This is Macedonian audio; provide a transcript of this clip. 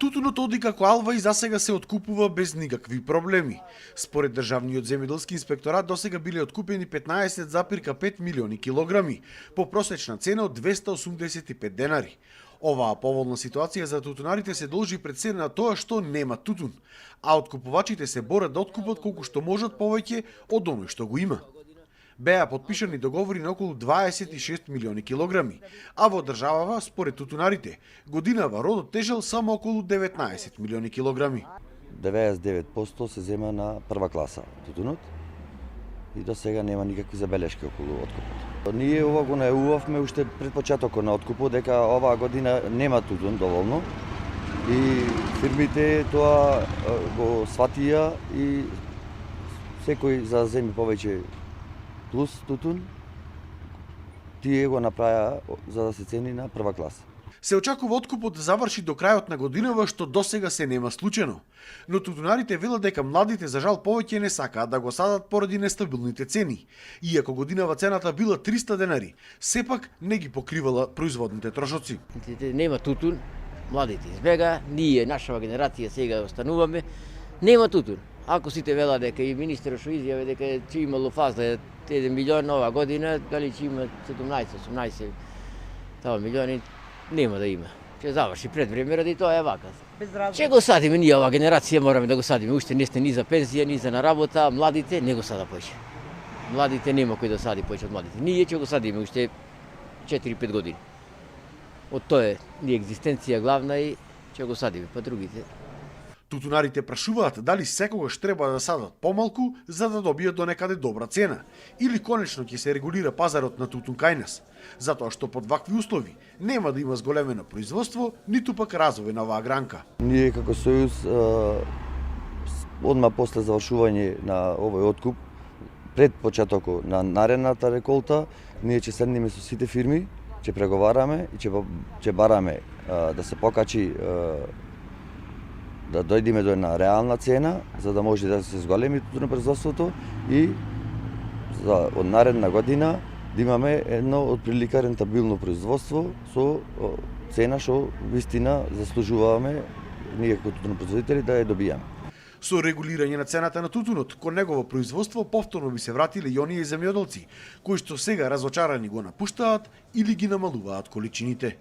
Тутунот оди како алва и засега се откупува без никакви проблеми. Според Државниот земјоделски инспекторат досега биле откупени 15,5 милиони килограми по просечна цена од 285 денари. Оваа поволна ситуација за тутунарите се должи пред се на тоа што нема тутун, а откупувачите се борат да откупат колку што можат повеќе од оној што го има. Беа потпишани договори на околу 26 милиони килограми, а во државава, според тутунарите, годинава родот тежел само околу 19 милиони килограми. 99% се зема на прва класа тутунот и до сега нема никакви забелешки околу откупот. Ние ова го најавувавме уште пред почетокот на откупот дека оваа година нема тутун доволно и фирмите тоа го сватија и секој за да земи повеќе плюс тутун, тие го направија за да се цени на прва класа. Се очекува откупот да заврши до крајот на годинава, што досега се нема случено. Но тутунарите велат дека младите за жал повеќе не сакаат да го садат поради нестабилните цени. Иако годинава цената била 300 денари, сепак не ги покривала производните трошоци. Нема тутун, младите избега, ние, нашава генерација сега остануваме, нема тутун. Ако сите велат дека и министерот што изјави дека ќе имало фаза 1 милион ова година, дали ќе има 17-18 милиони, нема да има. Ќе заврши пред време, ради тоа е вака. Ќе го садиме ние, ова генерација мораме да го садиме. Уште не сте ни за пензија, ни за на работа, младите не го сада поќе. Младите нема кој да сади поќе од младите. Ние ќе го садиме уште 4-5 години. Од тоа е ни екзистенција главна и ќе го садиме, па другите. Тутунарите прашуваат дали секогаш треба да садат помалку за да добијат до некаде добра цена или конечно ќе се регулира пазарот на тутун кај нас, затоа што под вакви услови нема да има зголемено производство, ниту пак развој на оваа гранка. Ние како сојуз одма после завршување на овој откуп, пред почетокот на наредната реколта, ние ќе седнеме со сите фирми, ќе преговараме и ќе бараме да се покачи да дојдеме до една реална цена, за да може да се зголеми тутунопроизводството и за од наредна година да имаме едно отприлика рентабилно производство со цена што вистина заслужуваме ние како тутунопроизводители да ја добијаме. Со регулирање на цената на тутунот кон негово производство повторно би се вратиле и оние земјоделци кои што сега разочарани го напуштаат или ги намалуваат количините.